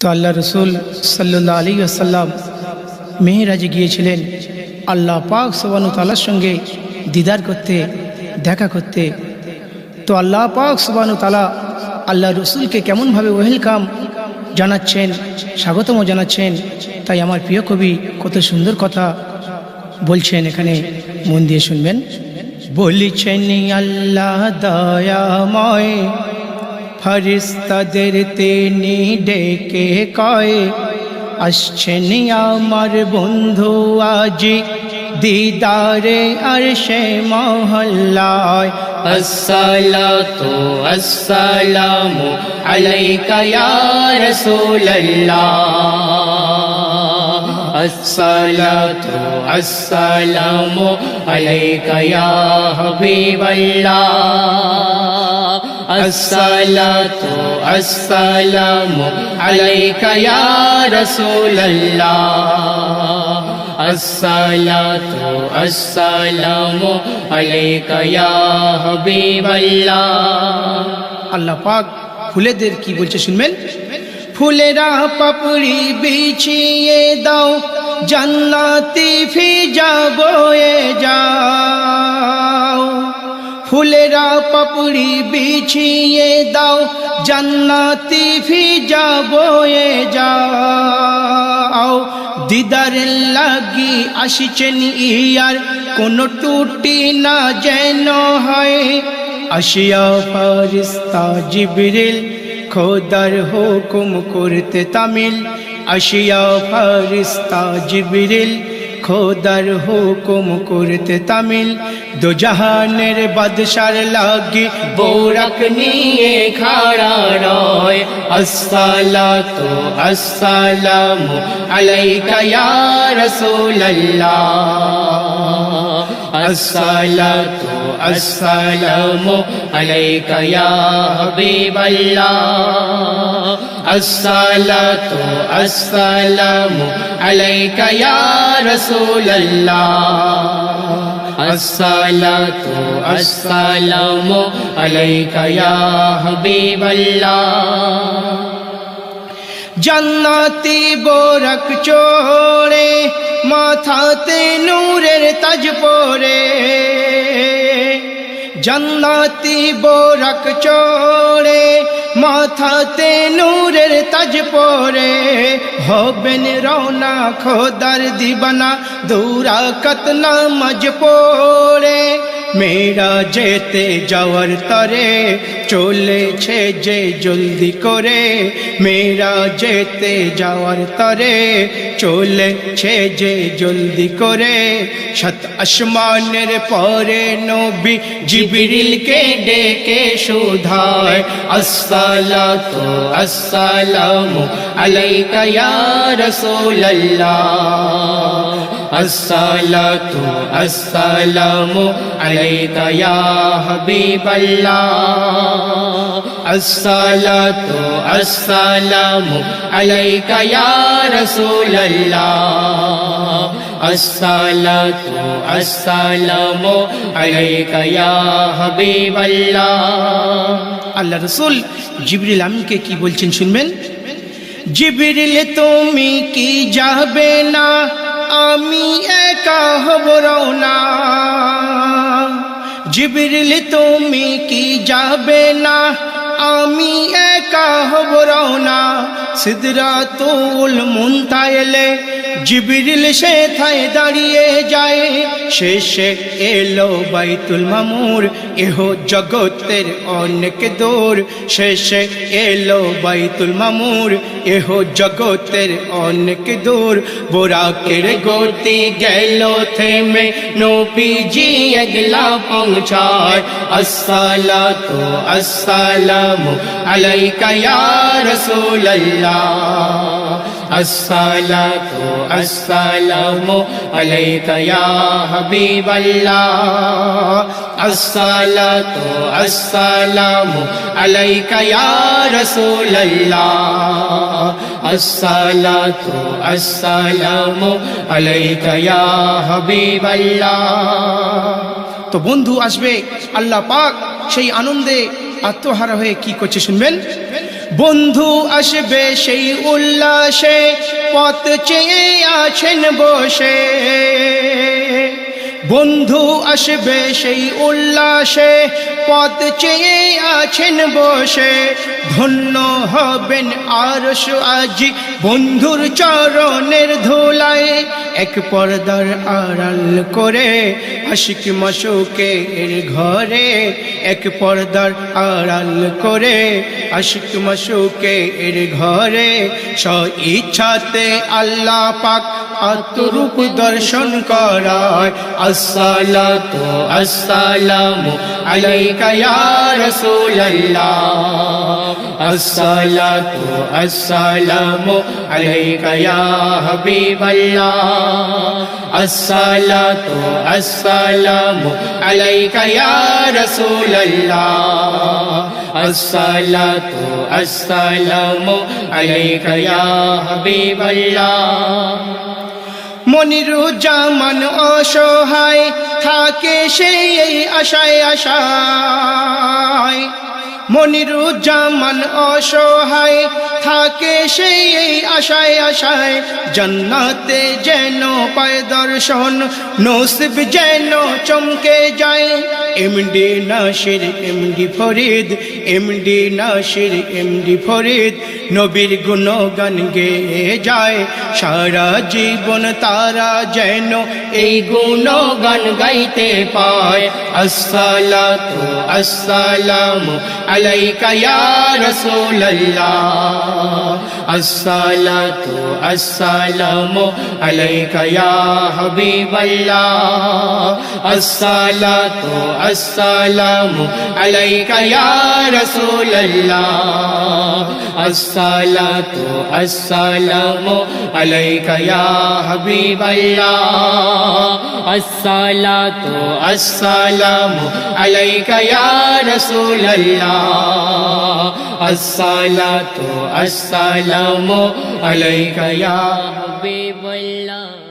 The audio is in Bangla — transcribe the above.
তো আল্লাহ রসুল সাল্লাল্লাহু আলাইহি ওয়াসাল্লাম মেহরাজে গিয়েছিলেন আল্লাহ পাক সুবহানাহু ওয়া তাআলার সঙ্গে দিদার করতে, দেখা করতে। তো আল্লাহ পাক সুবহানাহু ওয়া তাআলা আল্লাহ রসুলকে কেমনভাবে ওয়েলকাম জানাচ্ছেন, স্বাগতম জানাচ্ছেন, তাই আমার প্রিয় কবি কত সুন্দর কথা বলছেন, এখানে মন দিয়ে শুনবেন। বলছেন আল্লাহ দয়াময়, ফেরেশতাদের তিনি ডেকে কয়, আসছেন আমার বন্ধু আজি দিদারে আরশে মহল্লায়। আসসালাতু আসসালামু আলাইকা ইয়া রাসূলুল্লাহ, আসসালাতু আসসালামু আলাইকা ইয়া হাবিবাল্লাহ, আসসালাতু আসসালামু আলাইকা ইয়া রাসূলুল্লাহ, আসসালাতু আসসালামু আলাইকা ইয়া হাবিবাল্লাহ। আল্লাহ পাক ফুলেদের কি বলছে শুনবেন। ফুলেরা পাপড়ি বিছিয়ে দাও, জান্নাতি ফিজা বয়ে যাও। ফুলেরা পাপড়ি বিছিয়ে দাও, জান্নাতি ফিজা বয়ে যাও। দিদারের লাগি আসিছেন ইয়ার, কোনো টুটি না যেন হয়। আসিয়া ফেরেশতা জিবরিল খোদার হুকুম করতে তামিল। আসিয়া ফেরেশতা জিবরিল খোদার হুকুম করতে তামিল। দো জাহানের বাদশার লাগি বোরাক নিয়ে খাড়া রয়, আসসালাতু আসসালামু আলাইকা ইয়া রাসূলুল্লাহ, আসসালাতু আসসালামু আলাইকা ইয়া হাবিবাল্লাহ, আসসালাতু আসসালামু আলাইকা ইয়া রাসূলুল্লাহ, আসসালাতু আসসালামু আলাইকা ইয়া হাবিবাল্লাহ। জান্নাতি বোরাক চড়ে, মাথাতে নূরের তাজ পরে। জান্নাতি বোরাক চড়ে, মাথাতে নূরের তাজ পরে। হবেন রওনা খোদার দিবানা, দুরাকাত নামাজ পড়ে। মেরা যেতে যাওয়ার তরে চলেছে যে জলদি করে। মেরা যেতে যাওয়ার তরে চলেছে যে জলদি করে। সাত আসমানের পরে নবী জিবরিলকে ডেকে শুধায়, আসসালাতু আসসালামু আলাইকা ইয়া রাসূলুল্লাহ, আসসালাতু আসসালামু আলাইকা ইয়া হাবিবাল্লাহ, আসসালাতু আসসালামু আলাইকা ইয়া রাসূলুল্লাহ, আসসালাতু আসসালামু আলাইকা ইয়া হাবিবাল্লাহ। আল্লাহ রসুল জিবরিল আমিনকে কি বলছেন শুনবেন। জিবরিল তুমি কি যাবে না, আমি একা হব রওনা। জিবরিল তুমি কি যাবে না, আমি একা হব রওনা। সিদরাতুল মুনতাহা এলে জিবরিল সেথায় দাঁড়িয়ে যায়। শেষে এলো বাইতুল মামুর, এহ জগতের অনেক দূর। শেষে এলো বাইতুল মামুর, এহ জগতের অনেক দূর। বোরাকের গতি গেল থেমে, নবীজি একলা পৌঁছায়। আসসালাতু আসসালামু আলাইকা ইয়া রাসূলুল্লাহ, আসসালাতু আসসালামু আলাইকা ইয়া হাবিবাল্লাহ, আসসালাতু আসসালামু আলাইকা ইয়া রাসূলুল্লাহ, আসসালাতু আসসালামু আলাইকা ইয়া হাবিবাল্লাহ। তো বন্ধু আসবে, আল্লাহ পাক সেই আনন্দে আত্মহারা হয়ে কি করছে শুনবেন। বন্ধু আসবে সেই উল্লাসে, পথ চেয়ে আছেন বসে। বন্ধু আসবে সেই উল্লাসে, পথ চেয়ে আছেন বসে। ধন্য হবেন আরশ আজি বন্ধুর চরণের ধুলায়। এক পর্দার আড়াল করে আশিক মাশুকের ঘরে, এক পর্দার আড়াল করে আশিক মাশুকের ঘরে। ইচ্ছাতে আল্লাহ পাক আত্মরূপ দর্শন করায়। আসসালাতু আসসালামু আলাইকা ইয়া রাসূলাল্লাহ, আসসালাতু আসসালামু আলাইকা ইয়া হাবিবাল্লাহ, আসসালাতু আসসালামু আলাইকা ইয়া রাসূলাল্লাহ, আসসালাতু আসসালামু আলাইকা ইয়া হাবিবাল্লাহ। মনিরুজ্জামান অসহায় থাকে সেই আশায় আশায়। মনিরুজ্জামান অসহায় থাকে সেই আশায় আশায়। জান্নাতে যেন পায় দর্শন, নসিব যেন চমকে যায়। MD Nasir MD Farid, MD Nasir MD Farid নবীর গুণগান গেয়ে যায়। সারা জীবন তারা যেন এই গুণগান গাইতে পায়। আসসালাতু আসসালামু আলাইকা ইয়া রাসূলাল্লাহ, আসসালাতু আসসালামু আলাইকা ইয়া হাবিবাল্লাহ, আসসালাতু আসসালামু আলাইকা ইয়া রাসূলাল্লাহ, আসসালাতু আসসালামু আলাইকা ইয়া হাবিবাল্লাহ, আসসালাতু আসসালামু আলাইকা ইয়া রাসূলাল্লাহ, আসসালাতু আসসালামু আলাইকা ইয়া হাবিবাল্লাহ।